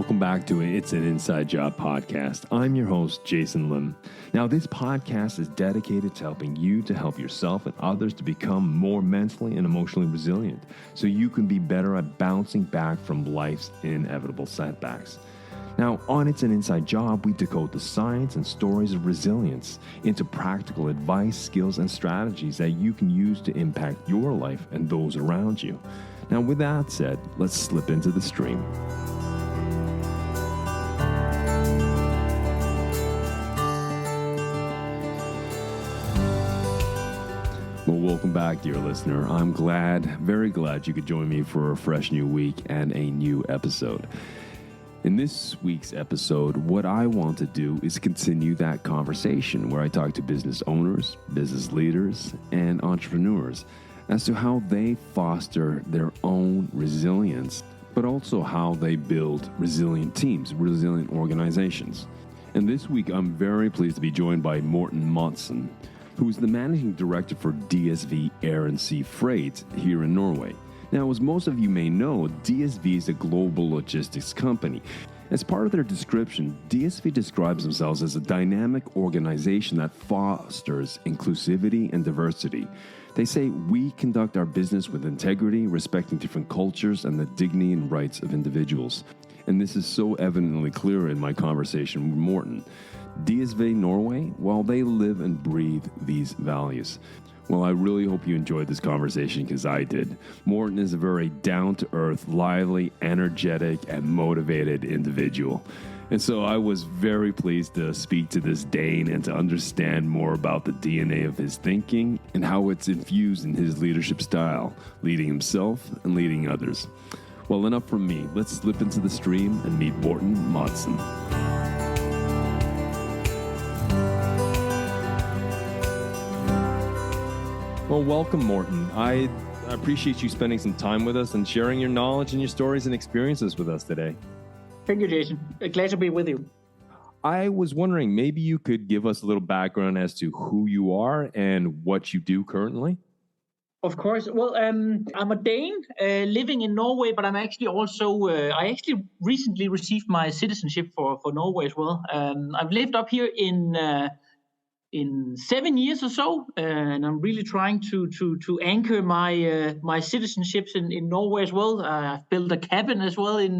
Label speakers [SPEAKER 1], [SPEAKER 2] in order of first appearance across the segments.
[SPEAKER 1] welcome back to It's an Inside Job podcast. I'm your host, Jason Lim. Now, this podcast is dedicated to helping you to help yourself and others to become more mentally and emotionally resilient so you can be better at bouncing back from life's inevitable setbacks. Now, on It's an Inside Job, we decode the science and stories of resilience into practical advice, skills, and strategies that you can use to impact your life and those around you. Now, with that said, let's slip into the stream. Well, welcome back, dear listener. I'm very glad you could join me for a fresh new week and a new episode. In this week's episode, what I want to do is continue that conversation where I talk to business owners, business leaders, and entrepreneurs as to how they foster their own resilience, but also how they build resilient teams, resilient organizations. And this week, I'm very pleased to be joined by Morten Madsen, who is the managing director for DSV Air Sea Freight here in Norway. Now, as most of you may know, DSV is a global logistics company. As part of their description, DSV describes themselves as a dynamic organization that fosters inclusivity and diversity. They say, we conduct our business with integrity, respecting different cultures and the dignity and rights of individuals. And this is so evidently clear in my conversation with Morten. DSV Norway, well, they live and breathe these values. Well, I really hope you enjoyed this conversation because I did. Morten is a very down-to-earth, lively, energetic, and motivated individual. And so I was very pleased to speak to this Dane and to understand more about the DNA of his thinking and how it's infused in his leadership style, leading himself and leading others. Well, enough from me. Let's slip into the stream and meet Morten Madsen. Well, welcome, Morten. I appreciate you spending some time with us and sharing your knowledge and your stories and experiences with us today.
[SPEAKER 2] Thank you, Jason. Glad to be with you.
[SPEAKER 1] I was wondering, maybe you could give us a little background as to who you are and what you do currently?
[SPEAKER 2] Of course. Well, I'm a Dane living in Norway, but I'm actually also, I recently received my citizenship for Norway as well. I've lived up here in 7 years or so, and I'm really trying to anchor my citizenships in Norway as well. I've built a cabin as well in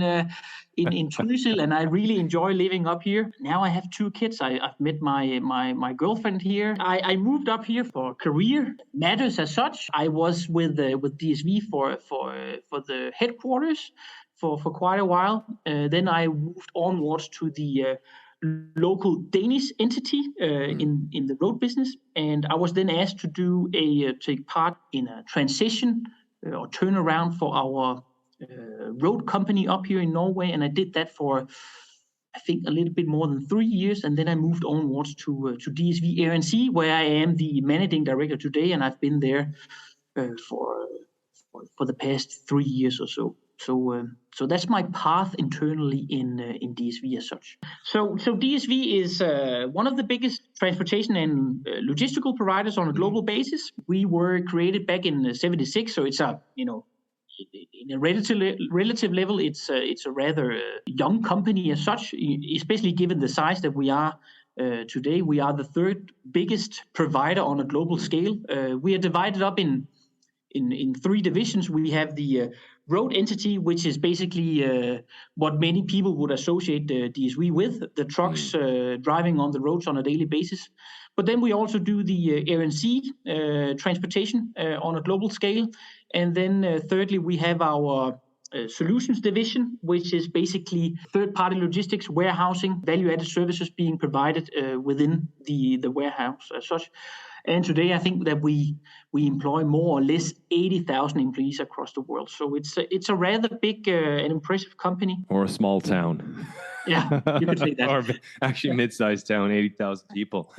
[SPEAKER 2] Trysil, and I really enjoy living up here. Now I have 2 kids. I've met my girlfriend here. I moved up here for career matters as such. I was with DSV for the headquarters for quite a while. Then I moved onwards to the local Danish entity in the road business, and I was then asked to take part in a transition or turnaround for our road company up here in Norway, and I did that for I think a little bit more than 3 years, and then I moved onwards to DSV Air Sea, where I am the managing director today, and I've been there for the past 3 years or so. So that's my path internally in DSV as such. So DSV is one of the biggest transportation and logistical providers on a global basis. We were created back in '76, so it's in a relative level, it's a rather young company as such, especially given the size that we are today. We are the 3rd biggest provider on a global scale. We are divided up in 3 divisions. We have the road entity, which is basically what many people would associate DSV with, the trucks driving on the roads on a daily basis. But then we also do the air and sea transportation on a global scale. And then thirdly, we have our solutions division, which is basically third-party logistics, warehousing, value-added services being provided within the warehouse as such. And today, I think that we employ more or less 80,000 employees across the world. So it's a rather big and impressive company.
[SPEAKER 1] Or a small town.
[SPEAKER 2] Yeah, you could say that.
[SPEAKER 1] Or actually mid-sized town, 80,000 people.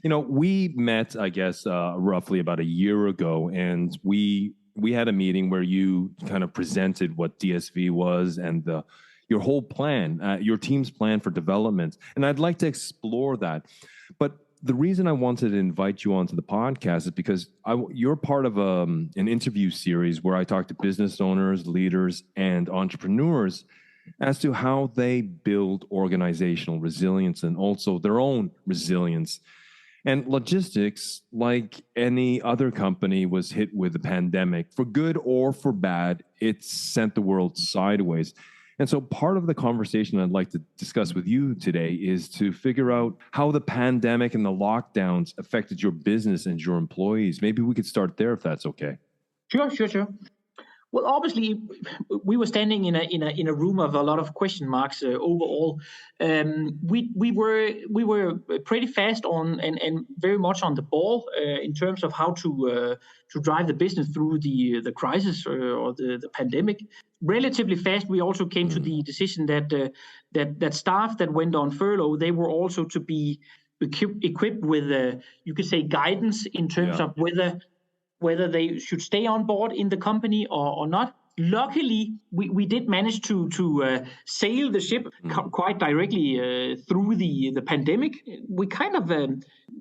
[SPEAKER 1] You know, we met, I guess, roughly about a year ago, and we had a meeting where you kind of presented what DSV was and your whole plan, your team's plan for development. And I'd like to explore that. But the reason I wanted to invite you onto the podcast is because you're part of an interview series where I talk to business owners, leaders, and entrepreneurs as to how they build organizational resilience and also their own resilience. And logistics, like any other company, was hit with the pandemic. For good or for bad, it sent the world sideways. And so part of the conversation I'd like to discuss with you today is to figure out how the pandemic and the lockdowns affected your business and your employees. Maybe we could start there if that's okay.
[SPEAKER 2] Sure. Well, obviously, we were standing in a room of a lot of question marks overall. We were pretty fast on and very much on the ball in terms of how to drive the business through the crisis or the pandemic. Relatively fast, we also came to the decision that staff that went on furlough, they were also to be equipped with you could say guidance in terms of whether they should stay on board in the company or not. Luckily, we did manage to sail the ship quite directly through the pandemic. We kind of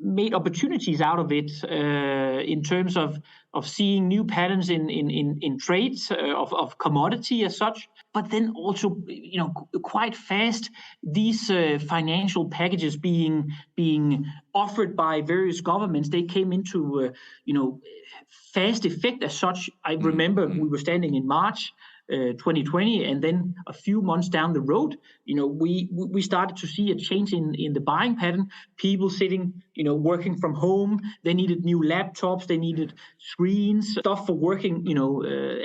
[SPEAKER 2] made opportunities out of it in terms of seeing new patterns in trades of commodity as such. But then also, quite fast, these financial packages being offered by various governments, they came into fast effect as such. I remember we were standing in March 2020, and then a few months down the road, we started to see a change in the buying pattern. People sitting, working from home. They needed new laptops. They needed screens, stuff for working,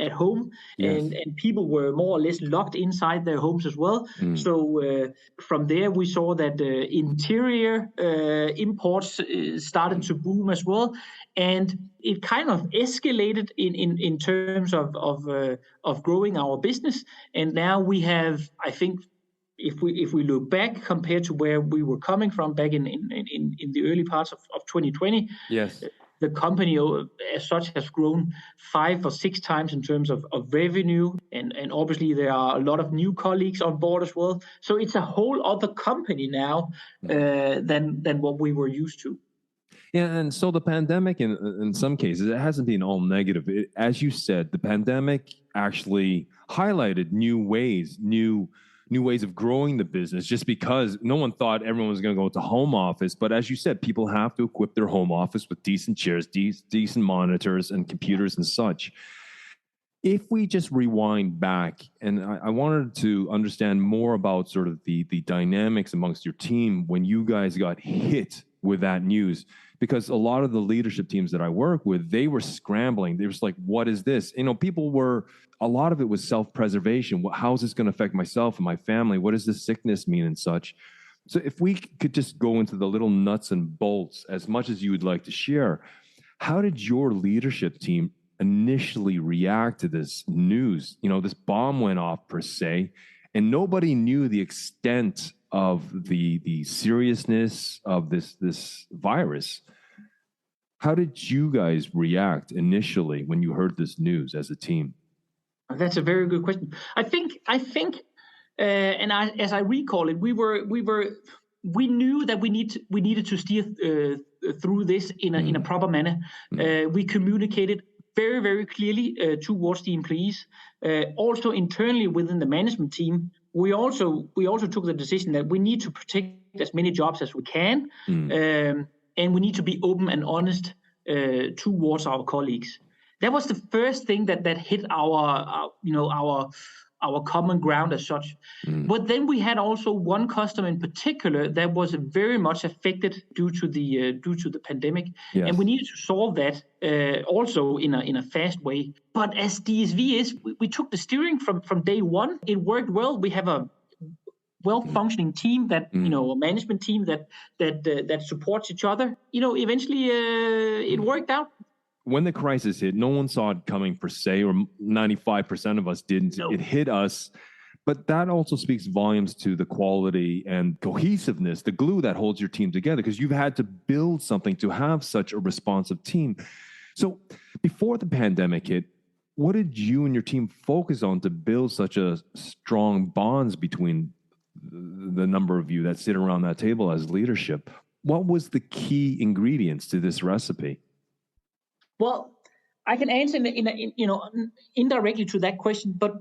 [SPEAKER 2] at home.
[SPEAKER 1] Yes.
[SPEAKER 2] And people were more or less locked inside their homes as well. So from there, we saw that interior imports started to boom as well. And it kind of escalated in terms of growing our business. And now we have, I think, if we look back compared to where we were coming from back in the early parts of 2020,
[SPEAKER 1] yes,
[SPEAKER 2] the company as such has grown 5 or 6 times in terms of revenue. And obviously there are a lot of new colleagues on board as well. So it's a whole other company now than what we were used to.
[SPEAKER 1] Yeah, and so the pandemic, in some cases, it hasn't been all negative. As you said, the pandemic actually highlighted new ways of growing the business, just because no one thought everyone was going to go to home office. But as you said, people have to equip their home office with decent chairs, decent monitors, and computers and such. If we just rewind back, and I wanted to understand more about sort of the dynamics amongst your team when you guys got hit with that news, because a lot of the leadership teams that I work with, they were scrambling. They were just like, what is this? A lot of it was self-preservation. How is this going to affect myself and my family? What does this sickness mean and such? So if we could just go into the little nuts and bolts as much as you would like to share, how did your leadership team initially react to this news? This bomb went off per se, and nobody knew the extent of the seriousness of this virus. How did you guys react initially when you heard this news as a team?
[SPEAKER 2] That's a very good question. I think, as I recall it, we knew that we needed to steer through this in a proper manner. We communicated very, very clearly towards the employees. Also internally within the management team, we also took the decision that we need to protect as many jobs as we can, and we need to be open and honest towards our colleagues. That was the first thing that hit our common ground as such. But then we had also one customer in particular that was very much affected due to the pandemic, and we needed to solve that also in a fast way. But as DSV is, we took the steering from day one. It worked well. We have a well-functioning team that a management team that supports each other. Eventually it worked out.
[SPEAKER 1] When the crisis hit, no one saw it coming per se, or 95% of us didn't. No. It hit us. But that also speaks volumes to the quality and cohesiveness, the glue that holds your team together, because you've had to build something to have such a responsive team. So before the pandemic hit, what did you and your team focus on to build such a strong bonds between the number of you that sit around that table as leadership? What was the key ingredients to this recipe?
[SPEAKER 2] Well, I can answer indirectly to that question, but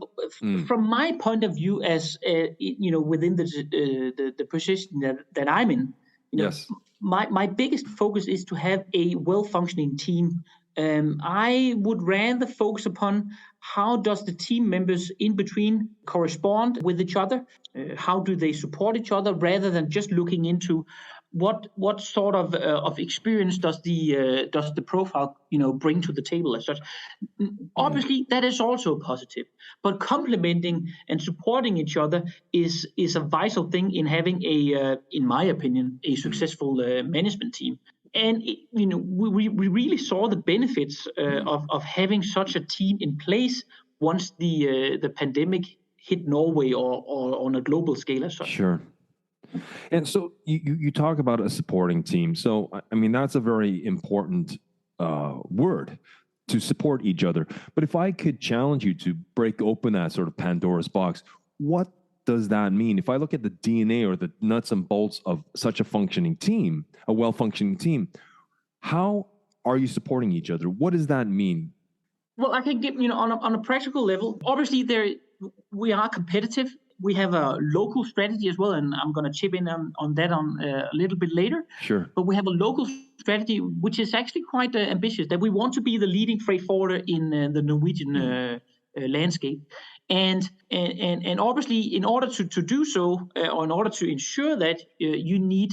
[SPEAKER 2] from my point of view, as within the position that I'm in,
[SPEAKER 1] Yes.
[SPEAKER 2] my biggest focus is to have a well-functioning team. I would rather focus upon how does the team members in between correspond with each other, how do they support each other, rather than just looking into what sort of experience does the profile bring to the table as such. Obviously, that is also positive, but complementing and supporting each other is a vital thing in having in my opinion, a successful management team. And we really saw the benefits of having such a team in place once the pandemic hit Norway or on a global scale as such.
[SPEAKER 1] Sure. And so you talk about a supporting team. So, I mean, that's a very important word, to support each other. But if I could challenge you to break open that sort of Pandora's box, what does that mean? If I look at the DNA or the nuts and bolts of such a functioning team, a well-functioning team, how are you supporting each other? What does that mean?
[SPEAKER 2] Well, I can give, on a practical level, obviously we are competitive. We have a local strategy as well, and I'm going to chip in on that a little bit later.
[SPEAKER 1] Sure.
[SPEAKER 2] But we have a local strategy, which is actually quite ambitious, that we want to be the leading freight forwarder in the Norwegian landscape. And obviously, in order to do so, or in order to ensure that, you need,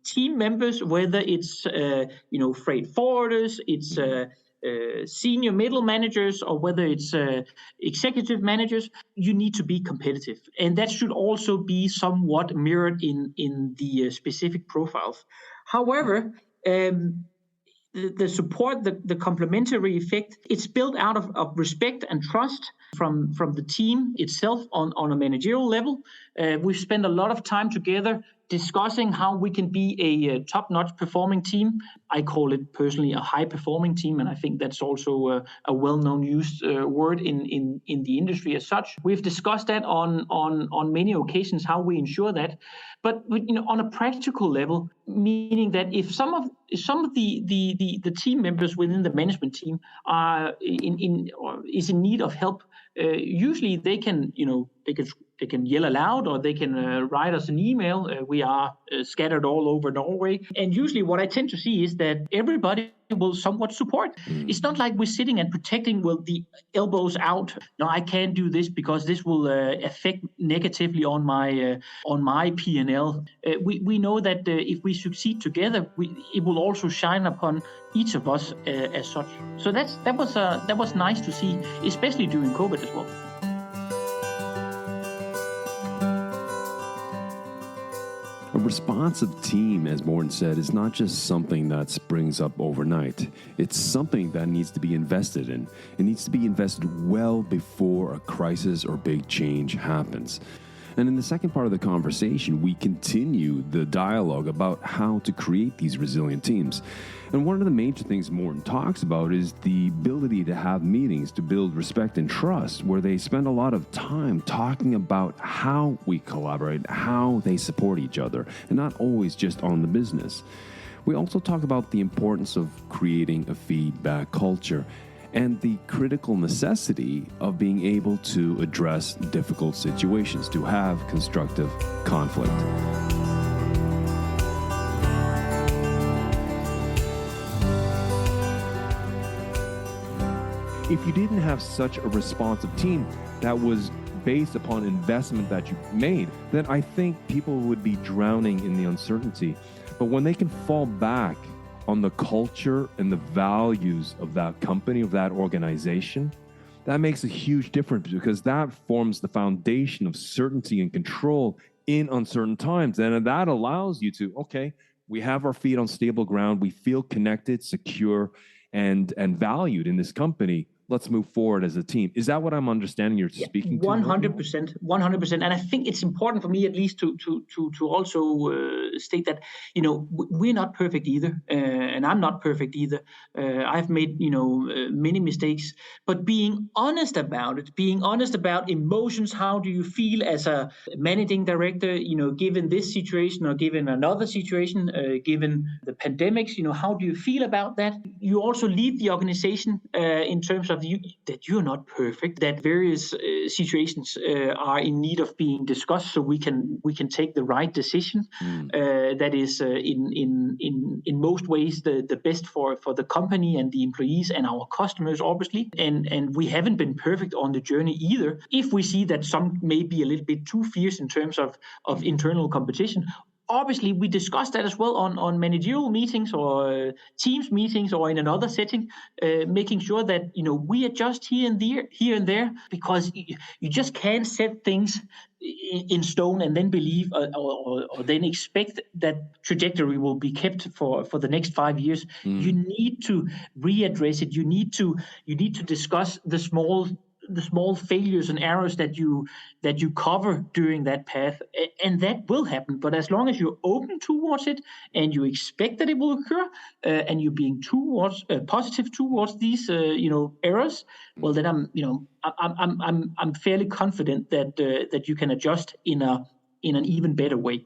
[SPEAKER 2] team members, whether it's, freight forwarders, it's senior middle managers, or whether it's executive managers, you need to be competitive. And that should also be somewhat mirrored in the specific profiles. However, the support, the complementary effect, it's built out of respect and trust from the team itself on a managerial level. We've spent a lot of time together discussing how we can be a top-notch performing team. I call it personally a high-performing team, and I think that's also a well-known used word in the industry as such. We've discussed that on many occasions, how we ensure that. But on a practical level, meaning that if some of the team members within the management team are is in need of help, usually they can yell aloud, or they can write us an email. We are scattered all over Norway. And usually what I tend to see is that everybody will somewhat support. It's not like we're sitting and protecting with the elbows out. No, I can't do this because this will affect negatively on my P&L. We know that if we succeed together, it will also shine upon each of us as such. So that was nice to see, especially during COVID as well.
[SPEAKER 1] A responsive team, as Morten said, is not just something that springs up overnight. It's something that needs to be invested in. It needs to be invested well before a crisis or big change happens. And in the second part of the conversation, we continue the dialogue about how to create these resilient teams. And one of the major things Morten talks about is the ability to have meetings to build respect and trust, where they spend a lot of time talking about how we collaborate, how they support each other, and not always just on the business. We also talk about the importance of creating a feedback culture and the critical necessity of being able to address difficult situations, to have constructive conflict. If you didn't have such a responsive team that was based upon investment that you made, then I think people would be drowning in the uncertainty. But when they can fall back on the culture and the values of that company, of that organization, that makes a huge difference, because that forms the foundation of certainty and control in uncertain times. And that allows you to, okay, we have our feet on stable ground, we feel connected, secure, and valued in this company. Let's move forward as a team. Is that what I'm understanding you're speaking to?
[SPEAKER 2] 100%. And I think it's important for me, at least, to also state that, we're not perfect either, and I'm not perfect either. I've made, many mistakes, but being honest about it, being honest about emotions. How do you feel as a managing director, given this situation or given another situation, given the pandemics, how do you feel about that? You also lead the organization in terms of that you're not perfect, that various situations are in need of being discussed so we can take the right decision that is in most ways the best for the company and the employees and our customers, obviously. And we haven't been perfect on the journey either. If we see that some may be a little bit too fierce in terms of internal competition, obviously we discuss that as well on managerial meetings or teams meetings or in another setting, making sure that we adjust here and there, because you just can't set things in stone and then believe or then expect that trajectory will be kept for the next 5 years. You need to readdress it. You need to discuss the small failures and errors that you cover during that path, and that will happen. But as long as you're open towards it and you expect that it will occur, and you're being positive towards these errors, well, then I'm fairly confident that you can adjust in an even better way.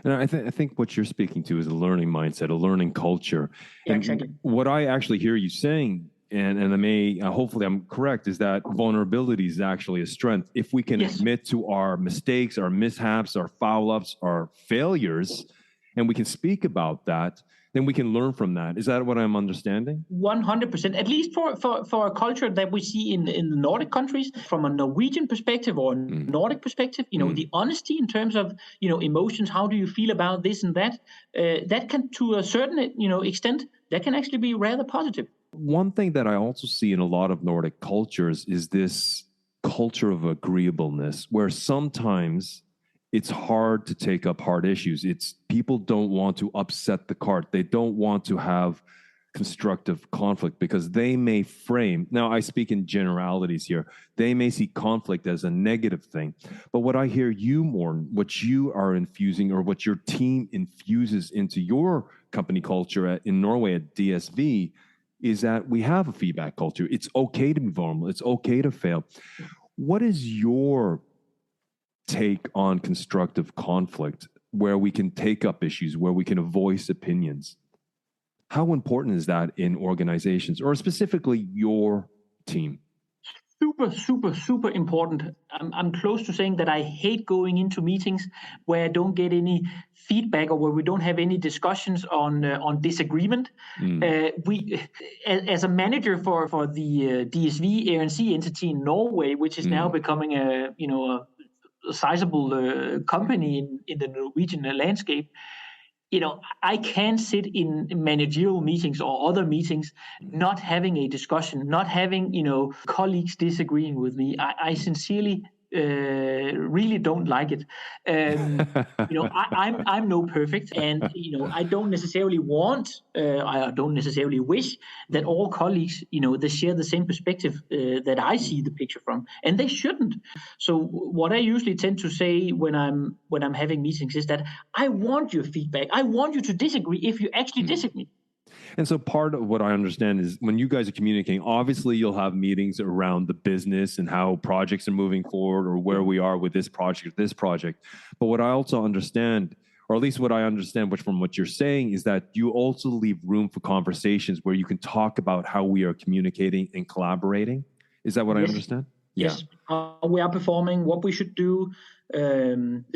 [SPEAKER 1] And I think what you're speaking to is a learning mindset, a learning culture.
[SPEAKER 2] Yeah,
[SPEAKER 1] and
[SPEAKER 2] exactly.
[SPEAKER 1] What I actually hear you saying, and I may, hopefully I'm correct, is that vulnerability is actually a strength. If we can admit to our mistakes, our mishaps, our foul-ups, our failures, and we can speak about that, then we can learn from that. Is that what I'm understanding?
[SPEAKER 2] 100%, at least for a culture that we see in the Nordic countries. From a Norwegian perspective or Nordic perspective, the honesty in terms of, emotions, how do you feel about this and that, that can, to a certain, extent, that can actually be rather positive.
[SPEAKER 1] One thing that I also see in a lot of Nordic cultures is this culture of agreeableness, where sometimes it's hard to take up hard issues. It's people don't want to upset the cart. They don't want to have constructive conflict because they may frame, now I speak in generalities here, they may see conflict as a negative thing. But what I hear you, Morten, what you are infusing or what your team infuses into your company culture in Norway at DSV is that we have a feedback culture. It's okay to be vulnerable. It's okay to fail. What is your take on constructive conflict where we can take up issues, where we can voice opinions? How important is that in organizations or specifically your team?
[SPEAKER 2] Super, super, super important. I'm close to saying that I hate going into meetings where I don't get any feedback or where we don't have any discussions on disagreement. We, as a manager for the DSV Air Sea entity in Norway, which is now becoming a sizable company in the Norwegian landscape. I can't sit in managerial meetings or other meetings not having a discussion, not having, colleagues disagreeing with me. I sincerely really don't like it. I'm no perfect, and I don't necessarily want, I don't necessarily wish that all colleagues, they share the same perspective that I see the picture from, and they shouldn't. So what I usually tend to say when I'm having meetings is that I want your feedback. I want you to disagree if you actually disagree.
[SPEAKER 1] And so part of what I understand is when you guys are communicating, obviously you'll have meetings around the business and how projects are moving forward or where we are with this project. But what I also understand, or at least what I understand which from what you're saying, is that you also leave room for conversations where you can talk about how we are communicating and collaborating. Is that what I understand?
[SPEAKER 2] Yes. How we are performing, what we should do,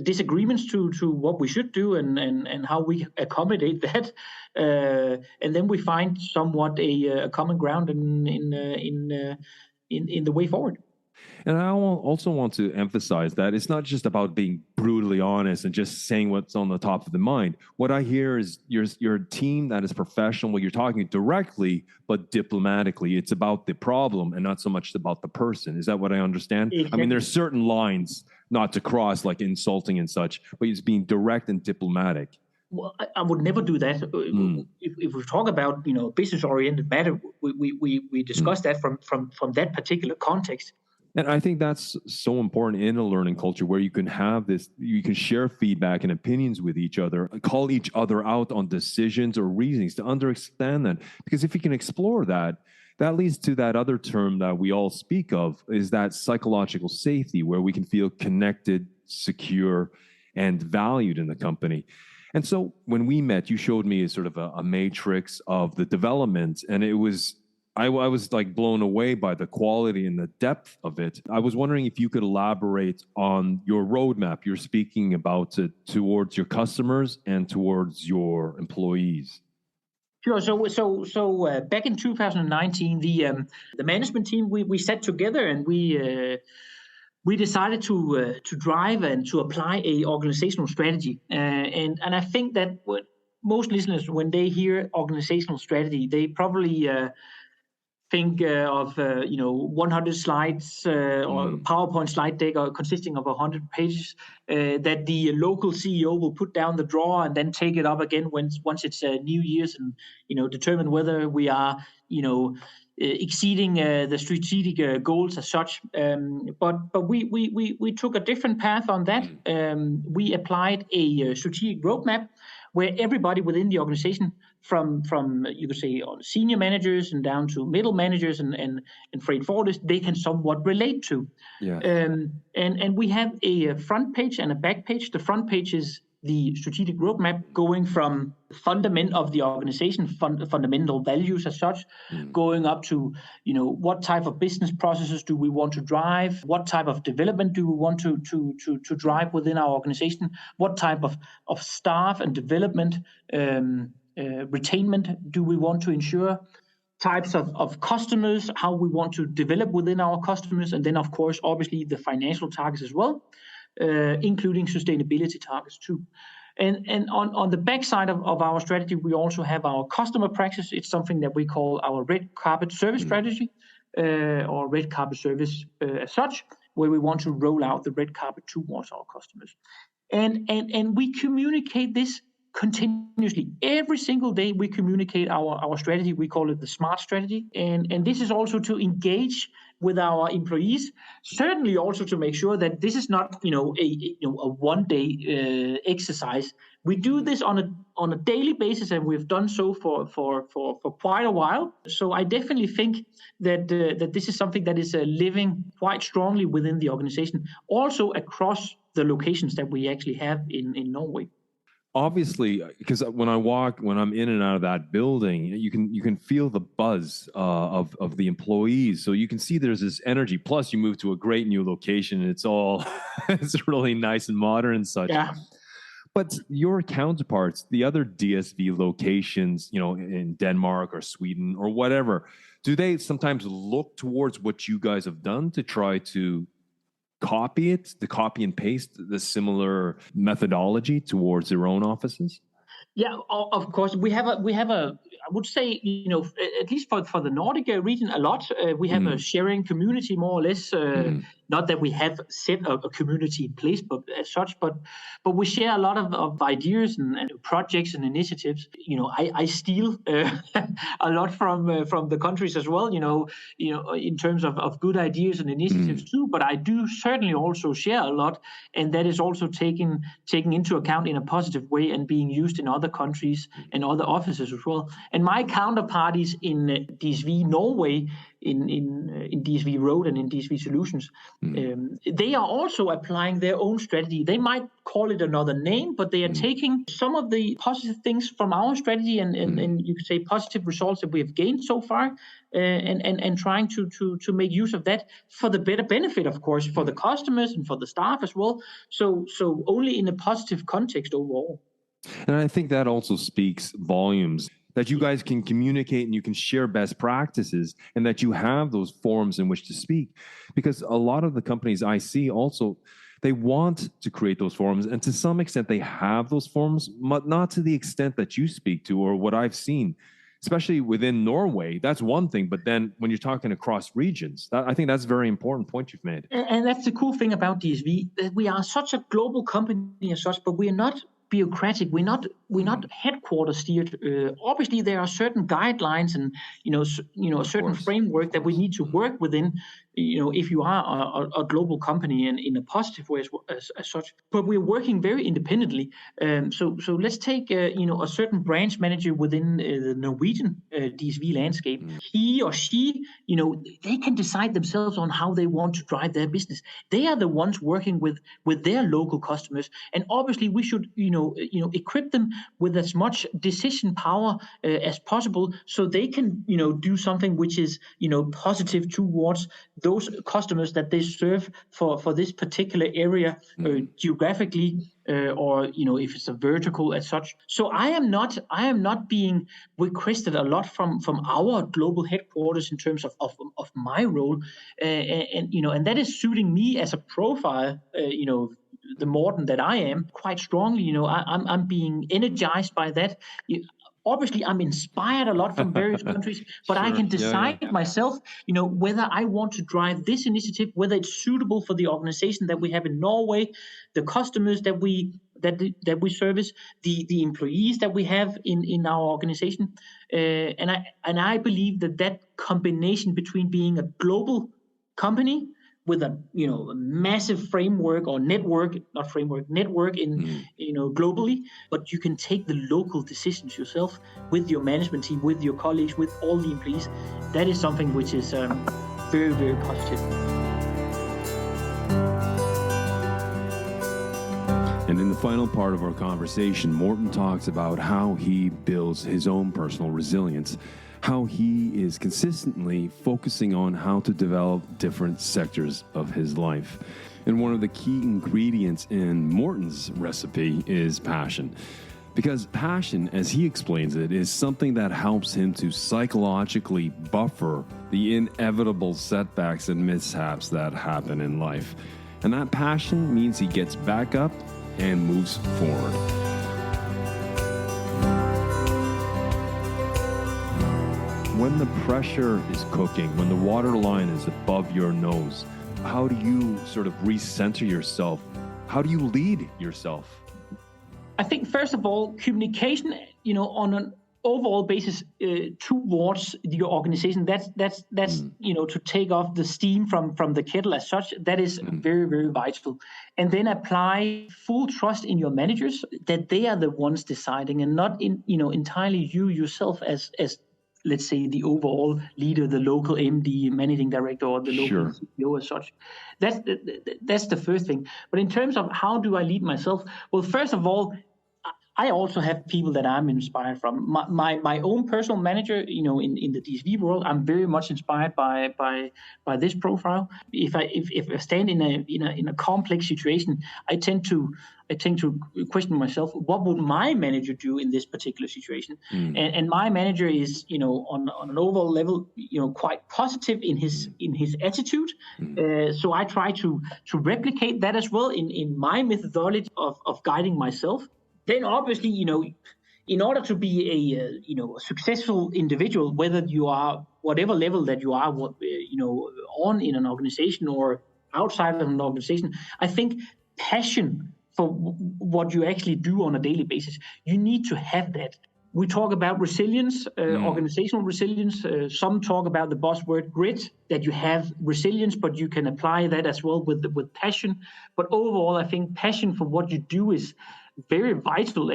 [SPEAKER 2] disagreements to what we should do, and how we accommodate that, and then we find somewhat a common ground in the way forward.
[SPEAKER 1] And I also want to emphasize that it's not just about being brutally honest and just saying what's on the top of the mind. What I hear is your team that is professional, where you're talking directly but diplomatically. It's about the problem and not so much about the person. Is that what I understand?
[SPEAKER 2] Exactly.
[SPEAKER 1] I mean, there's certain lines not to cross, like insulting and such, but it's being direct and diplomatic.
[SPEAKER 2] Well, I would never do that. If we talk about business-oriented matter, we discuss that from that particular context.
[SPEAKER 1] And I think that's so important in a learning culture where you can have this, you can share feedback and opinions with each other, call each other out on decisions or reasonings to understand that. Because if you can explore that, that leads to that other term that we all speak of, is that psychological safety, where we can feel connected, secure, and valued in the company. And so when we met, you showed me sort of a matrix of the development, and it was I was like blown away by the quality and the depth of it. I was wondering if you could elaborate on your roadmap you're speaking about towards your customers and towards your employees.
[SPEAKER 2] Sure. So back in 2019, the management team we sat together and we decided to drive and to apply a organizational strategy. And I think that what most listeners, when they hear organizational strategy, they probably think of 100 slides or PowerPoint slide deck consisting of 100 pages that the local CEO will put down the drawer and then take it up again once it's New Year's, and determine whether we are exceeding the strategic goals as such. But we took a different path on that. We applied a strategic roadmap where everybody within the organization, from you could say senior managers and down to middle managers and freight forwarders, they can somewhat relate to.
[SPEAKER 1] Yeah.
[SPEAKER 2] And we have a front page and a back page. The front page is the strategic roadmap going from the fundament of the organization, fundamental values as such, going up to, what type of business processes do we want to drive? What type of development do we want to drive within our organization? What type of staff and development retainment do we want to ensure? Types of customers, how we want to develop within our customers, and then, of course, obviously the financial targets as well. Including sustainability targets too. And on the backside of our strategy, we also have our customer practice. It's something that we call our red carpet service strategy, or red carpet service as such, where we want to roll out the red carpet towards our customers. And we communicate this continuously. Every single day we communicate our strategy. We call it the SMART strategy. And this is also to engage with our employees, certainly also to make sure that this is not a one-day exercise. We do this on a daily basis, and we've done so for quite a while. So I definitely think that this is something that is living quite strongly within the organization, also across the locations that we actually have in Norway.
[SPEAKER 1] Obviously, because when I'm in and out of that building, you can feel the buzz of the employees. So you can see there's this energy. Plus, you move to a great new location, and it's all it's really nice and modern and such.
[SPEAKER 2] Yeah.
[SPEAKER 1] But your counterparts, the other DSV locations, in Denmark or Sweden or whatever, do they sometimes look towards what you guys have done to try to copy and paste the similar methodology towards their own offices?
[SPEAKER 2] Yeah, of course. We have a I would say, at least for the Nordic region, a lot. We have a sharing community, more or less. Not that we have set a community in place, but as such, but we share a lot of ideas and projects and initiatives. I steal a lot from the countries as well. In terms of good ideas and initiatives too. But I do certainly also share a lot, and that is also taken into account in a positive way and being used in other countries and other offices as well. And my counterparties in DSV Norway, in DSV Road and in DSV Solutions, they are also applying their own strategy. They might call it another name, but they are taking some of the positive things from our strategy and you could say positive results that we have gained so far, and trying to make use of that for the better benefit, of course, for the customers and for the staff as well. So only in a positive context overall.
[SPEAKER 1] And I think that also speaks volumes, that you guys can communicate and you can share best practices, and that you have those forums in which to speak. Because a lot of the companies I see also, they want to create those forums, and to some extent they have those forums, but not to the extent that you speak to, or what I've seen, especially within Norway. That's one thing, but then when you're talking across regions, I think that's a very important point you've made.
[SPEAKER 2] And that's the cool thing about DSV, that we are such a global company as such, but we are not bureaucratic. We're not not headquarters steered. Obviously, there are certain guidelines and a certain framework that we need to work within. If you are a global company and in a positive way as such, but we're working very independently. So let's take a certain branch manager within the Norwegian DSV landscape. He or she, they can decide themselves on how they want to drive their business. They are the ones working with their local customers, and obviously we should equip them with as much decision power as possible, so they can do something which is positive towards those customers that they serve for this particular area geographically, or if it's a vertical as such. So I am not being requested a lot from our global headquarters in terms of my role, and that is suiting me as a profile, the Morten that I am, quite strongly. I'm being energized by that. Obviously, I'm inspired a lot from various countries, but sure. I can decide myself, whether I want to drive this initiative, whether it's suitable for the organization that we have in Norway, the customers that we service, the employees that we have in our organization, and I believe that combination between being a global company with a massive framework or network in globally, but you can take the local decisions yourself with your management team, with your colleagues, with all the employees. That is something which is very, very positive.
[SPEAKER 1] And in the final part of our conversation, Morten talks about how he builds his own personal resilience, how he is consistently focusing on how to develop different sectors of his life. And one of the key ingredients in Morten's recipe is passion. Because passion, as he explains it, is something that helps him to psychologically buffer the inevitable setbacks and mishaps that happen in life. And that passion means he gets back up and moves forward. When the pressure is cooking, when the water line is above your nose, how do you sort of recenter yourself? How do you lead yourself?
[SPEAKER 2] I think, first of all, communication, on an overall basis towards your organization, that's to take off the steam from the kettle as such. That is very, very vital. And then apply full trust in your managers that they are the ones deciding, and not entirely you yourself as let's say the overall leader, the local MD, managing director, or the local CEO as such. That's the first thing. But in terms of how do I lead myself? Well, first of all, I also have people that I'm inspired from. My own personal manager, in the DSV world, I'm very much inspired by this profile. If I stand in a complex situation, I tend to question myself, what would my manager do in this particular situation? And my manager is, on an overall level, quite positive in his attitude. So I try to replicate that as well in my methodology of guiding myself. Then obviously, in order to be a successful individual, whether you are whatever level that you are, on in an organization or outside of an organization, I think passion for what you actually do on a daily basis, you need to have that. We talk about resilience, organizational resilience. Some talk about the buzzword grit, that you have resilience, but you can apply that as well with passion. But overall, I think passion for what you do is very vital,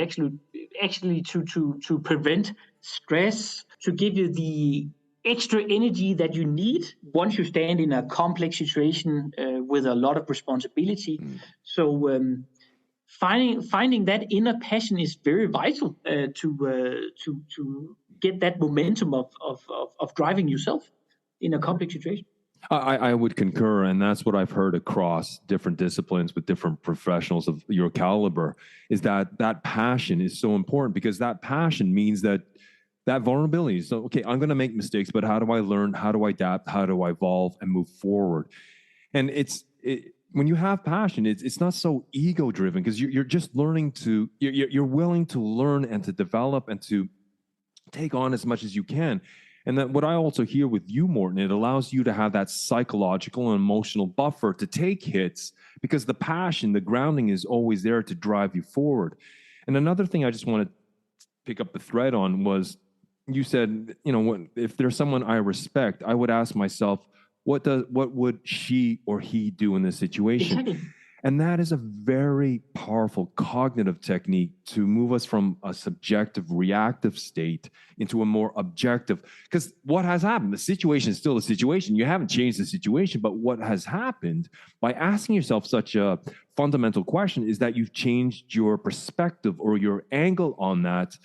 [SPEAKER 2] actually to prevent stress, to give you the extra energy that you need once you stand in a complex situation with a lot of responsibility. So finding that inner passion is very vital to get that momentum of driving yourself in a complex situation.
[SPEAKER 1] I would concur, and that's what I've heard across different disciplines with different professionals of your caliber, is that passion is so important, because that passion means that vulnerability. So, okay, I'm going to make mistakes, but how do I learn? How do I adapt? How do I evolve and move forward? And when you have passion, it's not so ego-driven, because you're just learning you're willing to learn and to develop and to take on as much as you can. And that what I also hear with you, Morten, it allows you to have that psychological and emotional buffer to take hits, because the passion, the grounding is always there to drive you forward. And another thing I just want to pick up the thread on was you said, if there's someone I respect, I would ask myself, what would she or he do in this situation?
[SPEAKER 2] Exactly.
[SPEAKER 1] And that is a very powerful cognitive technique to move us from a subjective, reactive state into a more objective. Because what has happened, the situation is still a situation. You haven't changed the situation, but what has happened by asking yourself such a fundamental question is that you've changed your perspective or your angle on that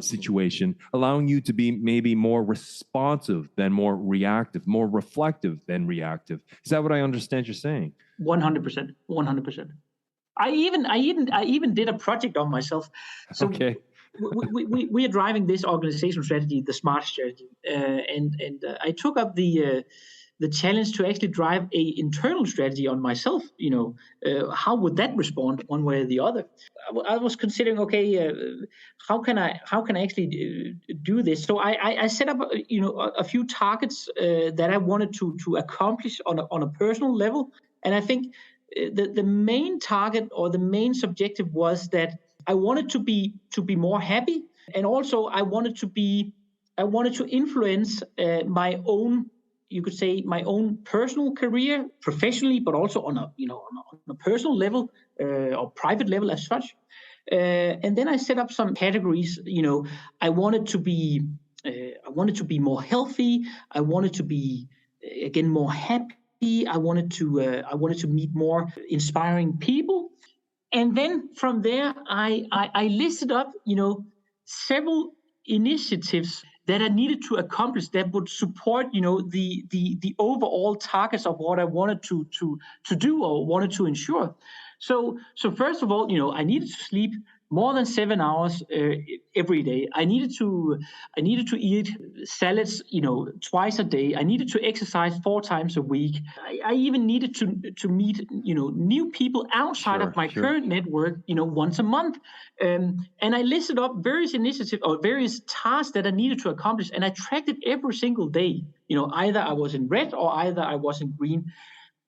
[SPEAKER 1] situation, allowing you to be maybe more responsive than more reactive, more reflective than reactive. Is that what I understand you're saying?
[SPEAKER 2] 100%. 100%. I even did a project on myself. So
[SPEAKER 1] okay.
[SPEAKER 2] we are driving this organizational strategy, the SMART strategy, and I took up the challenge to actually drive a internal strategy on myself. How would that respond one way or the other? I was considering, how can I actually do this? So I set up a few targets that I wanted to accomplish on a personal level, and I think the main target or the main subjective was that I wanted to be more happy, and also I wanted to influence my own, you could say, my own personal career professionally, but also on a personal level or private level as such. And then I set up some categories. I wanted to be more healthy. I wanted to be again more happy. I wanted to meet more inspiring people. And then from there, I listed up, several initiatives that I needed to accomplish that would support, the overall targets of what I wanted to do or wanted to ensure. So first of all, I needed to sleep more than 7 hours every day. I needed to eat salads, twice a day. I needed to exercise 4 times a week. I even needed to meet, new people outside of my current network, once a month. And I listed up various initiatives or various tasks that I needed to accomplish, and I tracked it every single day. Either I was in red or either I was in green.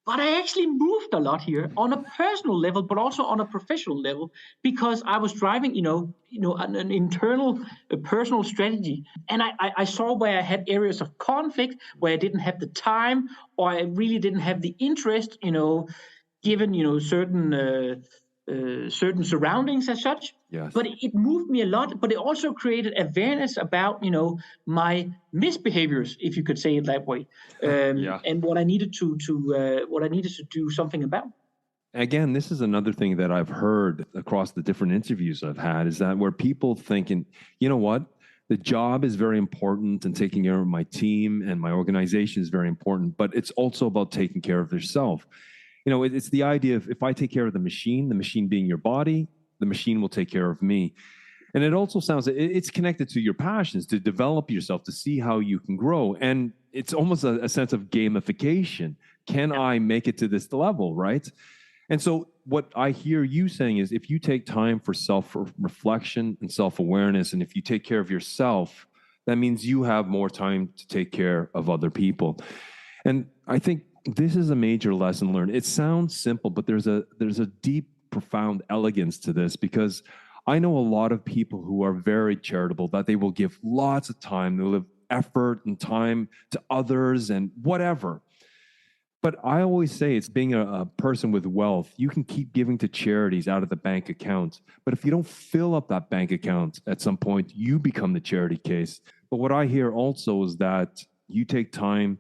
[SPEAKER 2] But I actually moved a lot here on a personal level, but also on a professional level, because I was driving, an internal personal strategy. And I saw where I had areas of conflict, where I didn't have the time, or I really didn't have the interest, given, certain surroundings as such.
[SPEAKER 1] Yes.
[SPEAKER 2] But it moved me a lot, but it also created awareness about, my misbehaviors, if you could say it that way, and what I needed to do something about.
[SPEAKER 1] Again, this is another thing that I've heard across the different interviews I've had, is that where people thinking, you know what, the job is very important and taking care of my team and my organization is very important, but it's also about taking care of yourself. It's the idea of, if I take care of the machine being your body, the machine will take care of me. And it also sounds, it's connected to your passions, to develop yourself, to see how you can grow. And it's almost a sense of gamification. Can I make it to this level, right? And so what I hear you saying is, if you take time for self-reflection and self-awareness, and if you take care of yourself, that means you have more time to take care of other people. And I think this is a major lesson learned. It sounds simple, but there's a deep, profound elegance to this, because I know a lot of people who are very charitable, that they will give lots of time, they'll give effort and time to others and whatever. But I always say, it's being a person with wealth, you can keep giving to charities out of the bank account. But if you don't fill up that bank account, at some point, you become the charity case. But what I hear also is that you take time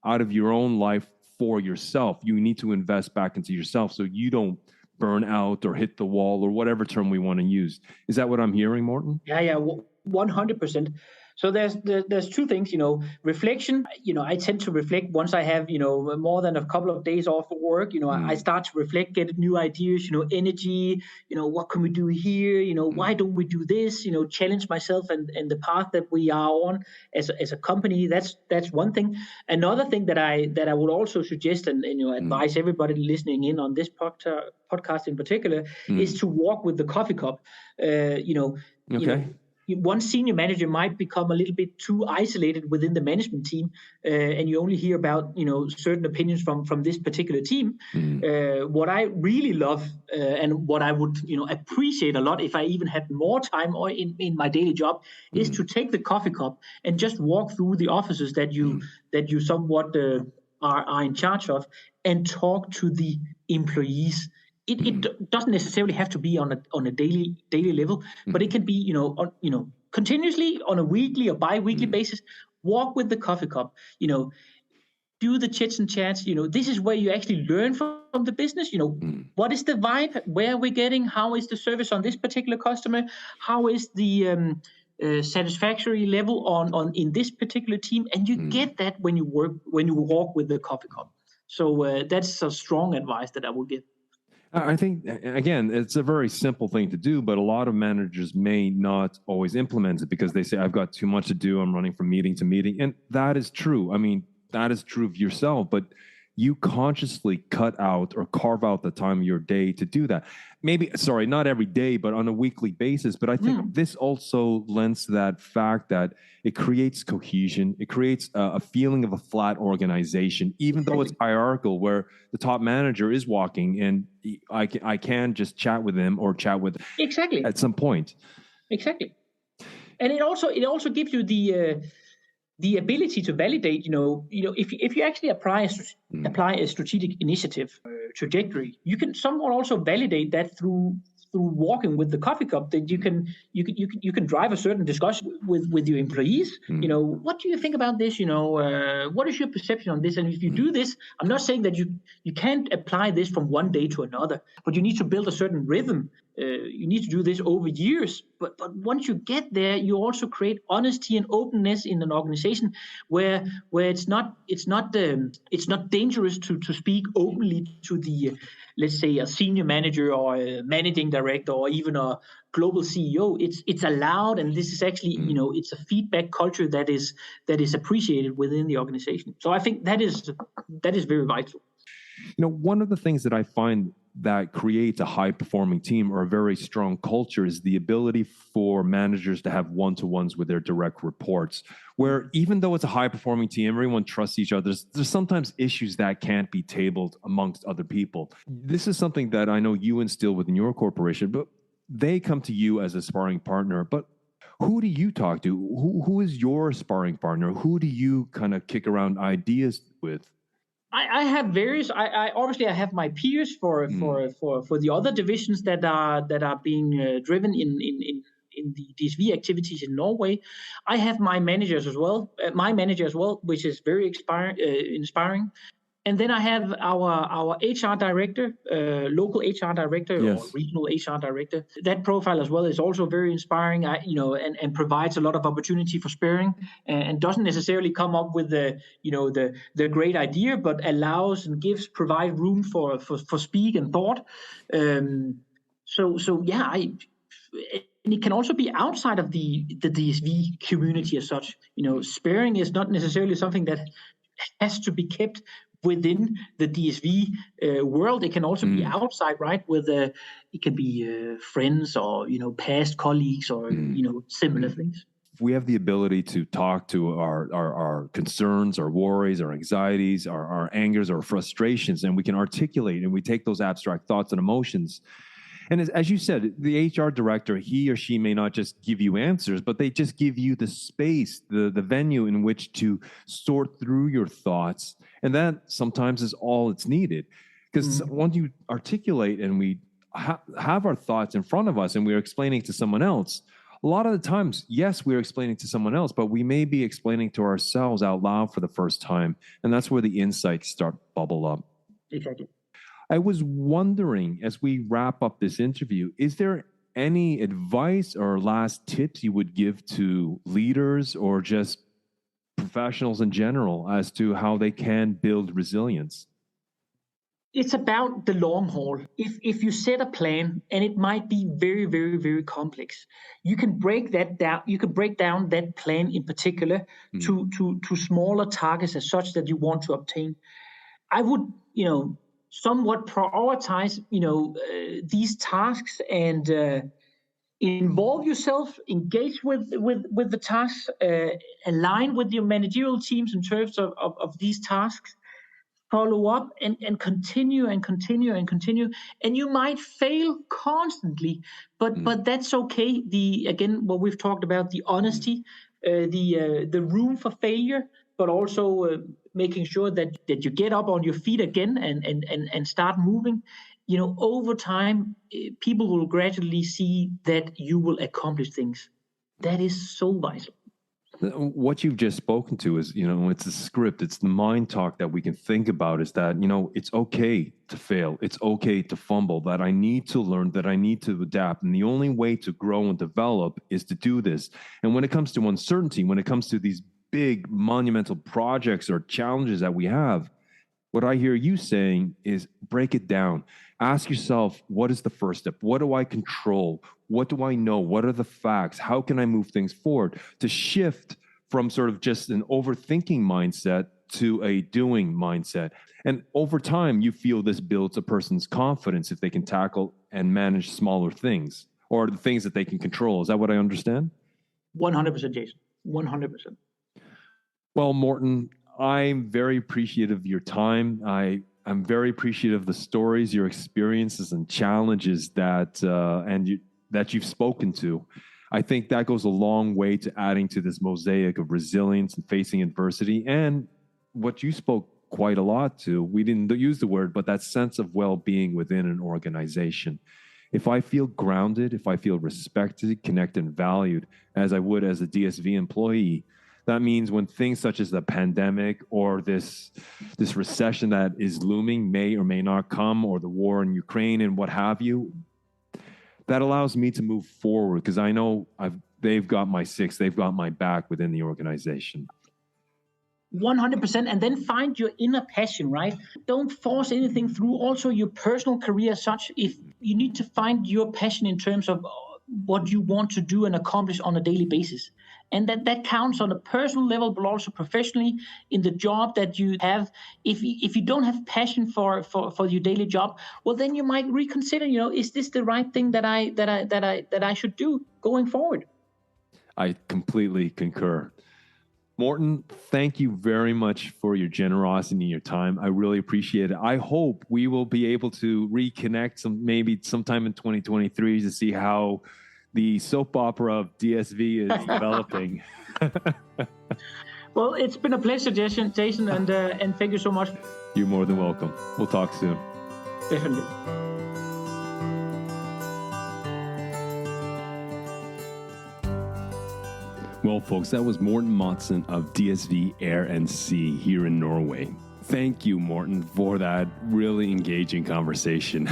[SPEAKER 1] out of your own life for yourself. You need to invest back into yourself so you don't burn out or hit the wall, or whatever term we want to use. Is that what I'm hearing, Morten?
[SPEAKER 2] Yeah, 100%. So there's two things, reflection. I tend to reflect once I have, more than a couple of days off of work. I start to reflect, get new ideas, energy. What can we do here? Why don't we do this? Challenge myself and the path that we are on as a company. That's one thing. Another thing that I would also suggest and advise everybody listening in on this podcast in particular is to walk with the coffee cup.
[SPEAKER 1] Okay.
[SPEAKER 2] one senior manager might become a little bit too isolated within the management team, and you only hear about certain opinions from this particular team. What I really love and what I would appreciate a lot if I even had more time or in my daily job is to take the coffee cup and just walk through the offices that you somewhat are in charge of and talk to the employees. It doesn't necessarily have to be on a daily level, but it can be continuously on a weekly or bi-weekly basis. Walk with the coffee cup, do the chits and chats. This is where you actually learn from the business. What is the vibe? Where are we getting? How is the service on this particular customer? How is the satisfactory level on in this particular team? And you get that when you walk with the coffee cup. So that's a strong advice that I will give.
[SPEAKER 1] I think, again, it's a very simple thing to do, but a lot of managers may not always implement it because they say, I've got too much to do. I'm running from meeting to meeting. And that is true. I mean, that is true of yourself, but you consciously cut out or carve out the time of your day to do that. Maybe, sorry, not every day, but on a weekly basis. But I think this also lends to that fact that it creates cohesion. It creates a feeling of a flat organization, even though it's hierarchical, where the top manager is walking and I can just chat with him or chat with at some point.
[SPEAKER 2] Exactly. And it also gives you the ability to validate, if you actually apply a strategic initiative trajectory, you can somewhat also validate that through walking with the coffee cup, that you can drive a certain discussion with your employees. What do you think about this? What is your perception on this? And if you do this, I'm not saying that you can't apply this from one day to another, but you need to build a certain rhythm. You need to do this over years, but once you get there, you also create honesty and openness in an organization where it's not dangerous to speak openly to the, let's say, a senior manager or a managing director or even a global CEO. It's allowed, and this is actually it's a feedback culture that is appreciated within the organization. So I think that is very vital.
[SPEAKER 1] One of the things that I find that creates a high-performing team or a very strong culture is the ability for managers to have one-to-ones with their direct reports, where even though it's a high-performing team, everyone trusts each other. There's sometimes issues that can't be tabled amongst other people. This is something that I know you instill within your corporation, but they come to you as a sparring partner. But who do you talk to? Who is your sparring partner? Who do you kind of kick around ideas with?
[SPEAKER 2] I have various. I obviously I have my peers for the other divisions that are being driven in the DSV activities in Norway. I have my managers as well. Which is very inspiring. And then I have our HR director, local HR director or regional HR director. That profile as well is also very inspiring, and provides a lot of opportunity for sparring, and doesn't necessarily come up with the great idea, but allows and provide room for speak and thought. And it can also be outside of the DSV community as such. Sparring is not necessarily something that has to be kept within the DSV world. It can also be outside, right? It can be friends or past colleagues or similar things.
[SPEAKER 1] We have the ability to talk to our concerns, our worries, our anxieties, our angers, our frustrations, and we can articulate and we take those abstract thoughts and emotions. And as you said, the HR director, he or she may not just give you answers, but they just give you the space, the venue in which to sort through your thoughts. And that sometimes is all it's needed. Because once you articulate and we have our thoughts in front of us and we're explaining to someone else, a lot of the times, yes, we're explaining to someone else, but we may be explaining to ourselves out loud for the first time. And that's where the insights start bubble up.
[SPEAKER 2] Exactly.
[SPEAKER 1] I was wondering, as we wrap up this interview, is there any advice or last tips you would give to leaders or just professionals in general as to how they can build resilience?
[SPEAKER 2] It's about the long haul. If you set a plan, and it might be very, very, very complex, you can break that down. You can break down that plan in particular to smaller targets as such that you want to obtain. I would, somewhat prioritize, these tasks and involve yourself, engage with the tasks, align with your managerial teams in terms of these tasks, follow up and continue and continue and continue. And you might fail constantly, but that's okay. Again, what we've talked about, the honesty, the room for failure, but also making sure that you get up on your feet again and start moving. Over time, people will gradually see that you will accomplish things. That is so vital.
[SPEAKER 1] What you've just spoken to is, it's a script. It's the mind talk that we can think about is that, it's okay to fail. It's okay to fumble, that I need to learn, that I need to adapt. And the only way to grow and develop is to do this. And when it comes to uncertainty, when it comes to these big monumental projects or challenges that we have, what I hear you saying is break it down. Ask yourself, what is the first step? What do I control? What do I know? What are the facts? How can I move things forward? To shift from sort of just an overthinking mindset to a doing mindset. And over time, you feel this builds a person's confidence if they can tackle and manage smaller things or the things that they can control. Is that what I understand?
[SPEAKER 2] 100%, Jason. 100%.
[SPEAKER 1] Well, Morten, I'm very appreciative of your time. I'm very appreciative of the stories, your experiences, and challenges that you've spoken to. I think that goes a long way to adding to this mosaic of resilience and facing adversity. And what you spoke quite a lot to, we didn't use the word, but that sense of well-being within an organization. If I feel grounded, if I feel respected, connected, and valued, as I would as a DSV employee, that means when things such as the pandemic or this recession that is looming may or may not come, or the war in Ukraine and what have you, that allows me to move forward because I know they've got my six, they've got my back within the organization.
[SPEAKER 2] 100%. And then find your inner passion, right? Don't force anything through. Also, your personal career as such, if you need to find your passion in terms of what you want to do and accomplish on a daily basis. And that counts on a personal level, but also professionally in the job that you have. If you don't have passion for your daily job, well, then you might reconsider, is this the right thing that I should do going forward?
[SPEAKER 1] I completely concur. Morten, thank you very much for your generosity and your time. I really appreciate it. I hope we will be able to reconnect maybe sometime in 2023 to see how the soap opera of DSV is developing.
[SPEAKER 2] Well, it's been a pleasure, Jason, and thank you so much.
[SPEAKER 1] You're more than welcome. We'll talk soon.
[SPEAKER 2] Definitely.
[SPEAKER 1] Well, folks, that was Morten Madsen of DSV Air Sea here in Norway. Thank you, Morten, for that really engaging conversation.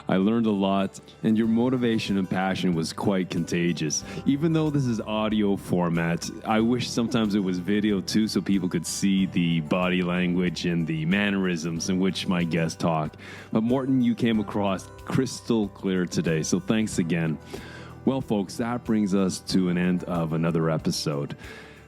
[SPEAKER 1] I learned a lot, and your motivation and passion was quite contagious. Even though this is audio format, I wish sometimes it was video too, so people could see the body language and the mannerisms in which my guests talk. But Morten, you came across crystal clear today, so thanks again. Well, folks, that brings us to an end of another episode.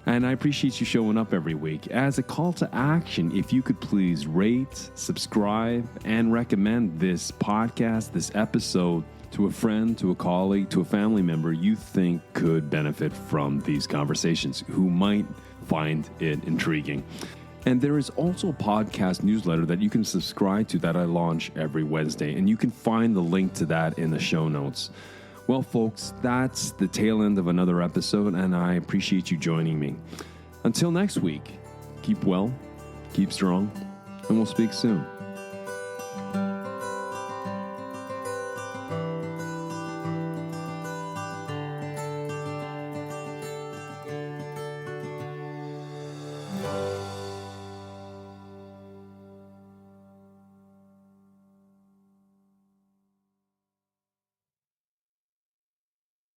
[SPEAKER 1] And I appreciate you showing up every week. As a call to action, if you could please rate, subscribe, and recommend this podcast, this episode, to a friend, to a colleague, to a family member you think could benefit from these conversations, who might find it intriguing. And there is also a podcast newsletter that you can subscribe to that I launch every Wednesday, and you can find the link to that in the show notes. Well, folks, that's the tail end of another episode, and I appreciate you joining me. Until next week, keep well, keep strong, and we'll speak soon.